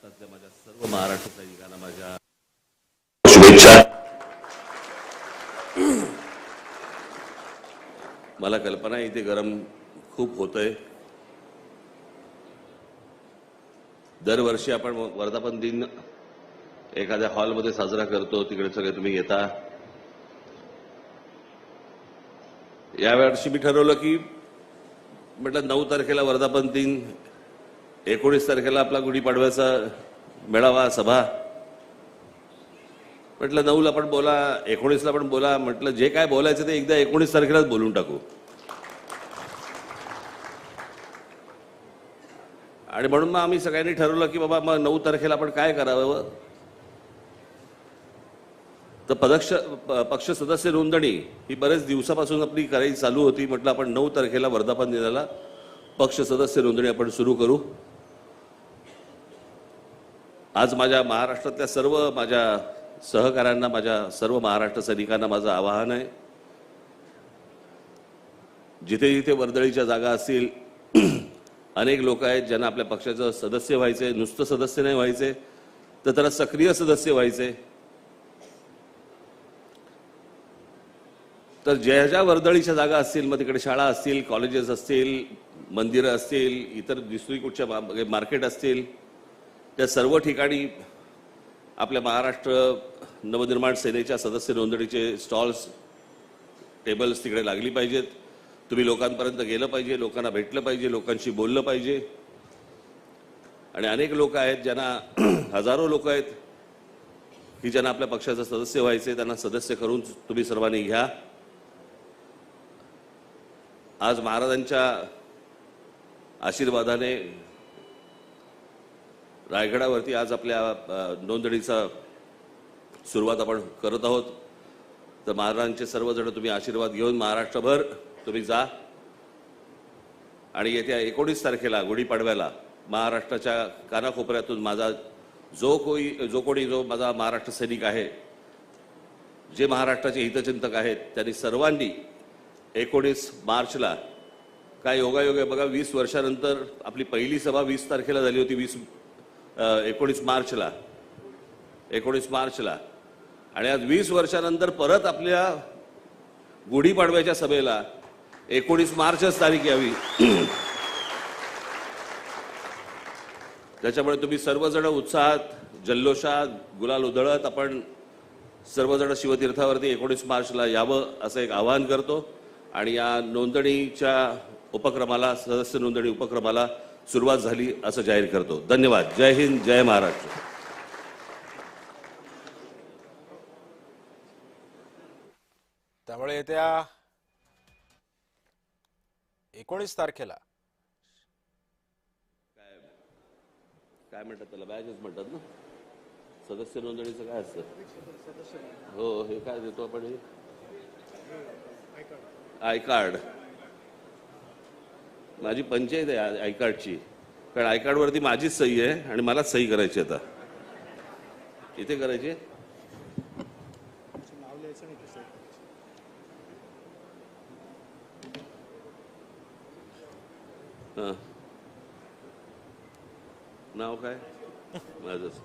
महाराष्ट्रातल्या माझ्या सर्व महाराष्ट्र सैनिकांना माझ्या शुभेच्छा. मला कल्पना आहे इथे गरम खूप होतंय. दरवर्षी आपण वर्धापन दिन एखाद्या हॉलमध्ये साजरा करतो, तिकडे सगळे तुम्ही येता. यावर्षी मी ठरवलं की म्हटलं 9 तारखेला वर्धापन दिन, 19 तारखेला आपला गुढीपाडव्याचा मेळावा सभा. म्हटलं 9ला पण बोला, 19ला पण बोला. म्हटलं जे काय बोलायचं ते एकदा 19 तारखेलाच बोलून टाकू. आणि म्हणून मग आम्ही सगळ्यांनी ठरवलं की बाबा मग 9 तारखेला आपण काय करावं. तर पक्ष सदस्य नोंदणी ही बरेच दिवसापासून आपली करायची चालू होती. म्हटलं आपण 9 तारखेला वर्धापन दिनाला पक्ष सदस्य नोंदणी आपण सुरू करू. आज माझ्या महाराष्ट्रातल्या सर्व माझ्या सहकाऱ्यांना, माझ्या सर्व महाराष्ट्र सैनिकांना माझं आवाहन आहे, जिथे जिथे वर्दळीच्या जागा असतील, अनेक लोक आहेत ज्यांना आपल्या पक्षाचं सदस्य व्हायचे, नुसतं सदस्य नाही व्हायचे तर त्याला सक्रिय सदस्य व्हायचे. तर ज्या ज्या वर्दळीच्या जागा असतील, मग तिकडे शाळा असतील, कॉलेजेस असतील, मंदिरं असतील, इतर दुसरी कुठच्या मार्केट असतील, त्या सर्व ठिकाणी आपल्या महाराष्ट्र नवनिर्माण सेनेच्या सदस्य नोंदणीचे स्टॉल्स, टेबल्स तिकडे लागली पाहिजेत. तुम्ही लोकांपर्यंत गेलं पाहिजे, लोकांना भेटलं पाहिजे, लोकांशी बोललं पाहिजे. आणि अनेक लोक आहेत ज्यांना हजारो लोक आहेत की ज्यांना आपल्या पक्षाचं सदस्य व्हायचे, त्यांना सदस्य करून तुम्ही सर्वांनी घ्या. आज महाराजांच्या आशीर्वादाने रायगडावरती आज आपल्या नोंदणीचा सुरुवात आपण करत आहोत. तर महाराजांचे सर्वजण तुम्ही आशीर्वाद घेऊन महाराष्ट्रभर तुम्ही जा. आणि येत्या 19 तारखेला गुढीपाडव्याला महाराष्ट्राच्या कानाकोपऱ्यातून माझा जो कोणी माझा महाराष्ट्र सैनिक आहे, जे महाराष्ट्राचे हितचिंतक आहेत, त्यांनी सर्वांनी 19 मार्चला, काय योगायोग आहे बघा, 20 वर्षानंतर आपली पहिली सभा 20 तारखेला झाली होती, 19 मार्चला. आणि आज 20 वर्षानंतर परत आपल्या गुढीपाडव्याच्या सभेला 19 मार्चच तारीख यावी. त्याच्यामुळे तुम्ही सर्वजण उत्साहात, जल्लोषात, गुलाल उधळत आपण सर्वजण शिवतीर्थावरती 19 मार्चला यावं असं एक आवाहन करतो. आणि या नोंदणीच्या उपक्रमाला, सदस्य नोंदणी उपक्रमाला सुरुवात झाली असं जाहीर करतो. धन्यवाद. जय हिंद, जय महाराष्ट्र. त्यामुळे येत्या 19 तारखेला काय म्हणतात त्याला, बॅचच म्हणतात ना, सदस्य नोंदणीचं काय असतं. हो, हे काय देतो आपण, हे आय कार्ड. माझी पंचायत आहे आय कार्डची, कारण आय कार्डवरती माझीच सही आहे आणि मलाच सही करायची. आता इथे करायची. हां, नाव काय माझंच.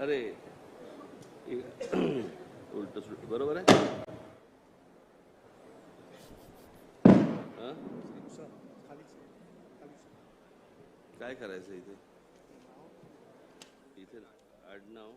अरे उलट सुलट बरोबर आहे. काय करायचं इथे, इथे आडनाव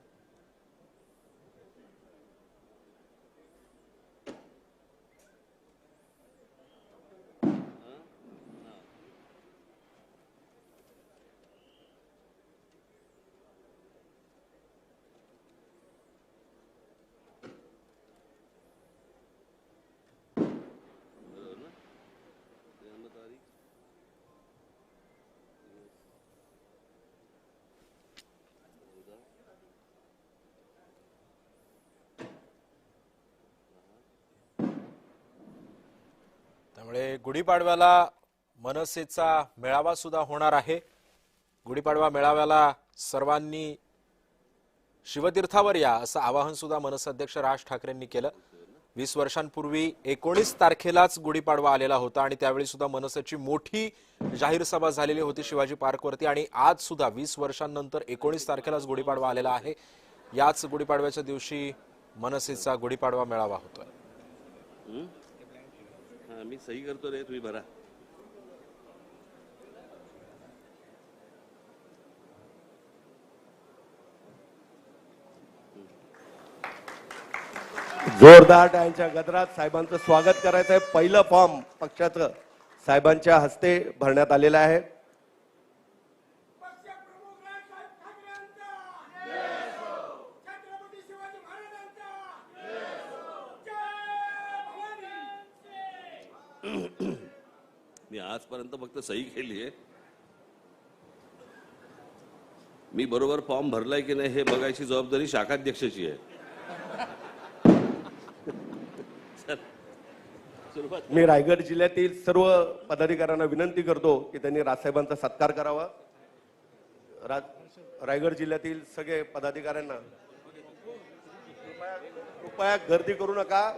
त्यामुळे गुढीपाडव्याला मनसेचा मेळावा सुद्धा होणार आहे। गुढीपाडवा मेळाव्याला सर्वांनी शिवतीर्थावर या असं आवाहन सुद्धा मनसे अध्यक्ष राज ठाकरेंनी केलं। 20 वर्षांपूर्वी 19 तारखेलाच गुढीपाडवा आलेला होता आणि त्यावेळी सुद्धा मनसेची मोठी जाहीर सभा झालेली होती शिवाजी पार्कवरती आणि आज सुद्धा 20 वर्षांनंतर 19 तारखेलाच गुढीपाडवा आलेला आहे। याच गुढीपाडव्याच्या दिवशी मनसेचा गुढीपाडवा मेळावा होतोय। मी सही करतो रे, तुम्ही भरा। जोरदार टाळ्यांच्या गजरात साहेबांचं स्वागत करायचं आहे। पहिलं फॉर्म पक्षाचं साहेबांच्या हस्ते भरण्यात आलेलं आहे। मी आजपर्यंत फक्त सही केली आहे। मी बरोबर फॉर्म भरलाय की नाही हे बघायची जबाबदारी शाखाध्यक्षाची आहे। मी रायगड जिल्ह्यातील सर्व पदाधिकाऱ्यांना विनंती करतो की त्यांनी राजसाहेबांचा सत्कार करावा। रायगड जिल्ह्यातील सगळे पदाधिकाऱ्यांना कृपया गर्दी करू नका।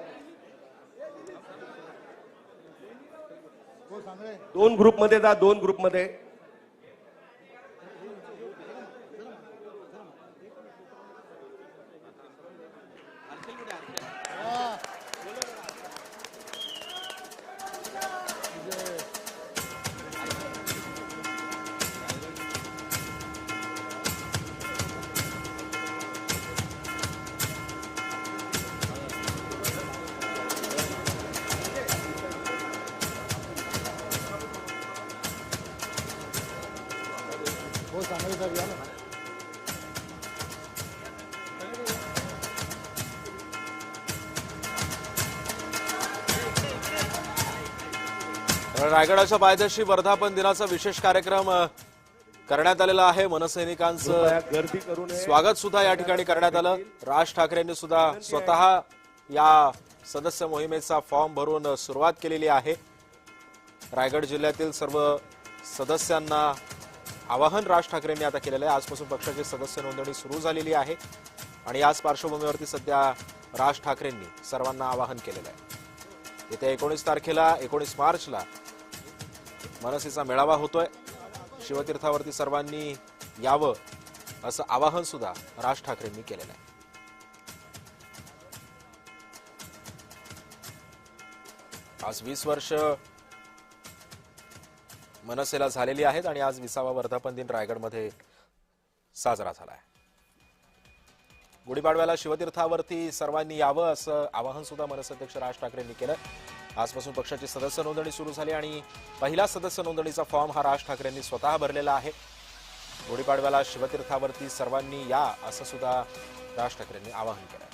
2 ग्रुपमध्ये जा, 2 ग्रुपमध्ये। रायगडाच्या पायथ्याशी वर्धापन दिनाचा विशेष कार्यक्रम करण्यात आलेला आहे। मनसैनिकांचं गर्दी करू नये। स्वागत सुद्धा या ठिकाणी करण्यात आलं। राज ठाकरेंनी सुद्धा स्वतः या सदस्य मोहिमेचा फॉर्म भरून सुरुवात केलेली आहे। रायगड जिल्ह्यातील सर्व सदस्यांना आवाहन राज ठाकरेंनी आता केलेलं आहे। आजपासून पक्षाची सदस्य नोंदणी सुरू झालेली आहे आणि याच पार्श्वभूमीवरती सध्या राज ठाकरेंनी सर्वांना आवाहन केलेलं आहे। येत्या 19 तारखेला 19 मार्चला मनसेचा मेळावा होतोय। शिवतीर्थावरती सर्वांनी यावं असं आवाहन सुद्धा राज ठाकरेंनी केलेलं आहे। आज 20 वर्ष मनसेला झालेली आहेत आणि आज 20वा वर्धापन दिन रायगडमध्ये साजरा झाला आहे। गुढीपाडव्याला शिवतीर्थावरती सर्वांनी यावं असं आवाहन सुद्धा मनसे अध्यक्ष राज ठाकरेंनी केलं। आजपासून पक्षाची सदस्य नोंदणी सुरू झाली आणि पहिला सदस्य नोंदणीचा फॉर्म हा राज ठाकरेंनी स्वतः भरलेला आहे। गुढीपाडव्याला शिवतीर्थावरती सर्वांनी या असं सुद्धा राज ठाकरेंनी आवाहन केलं।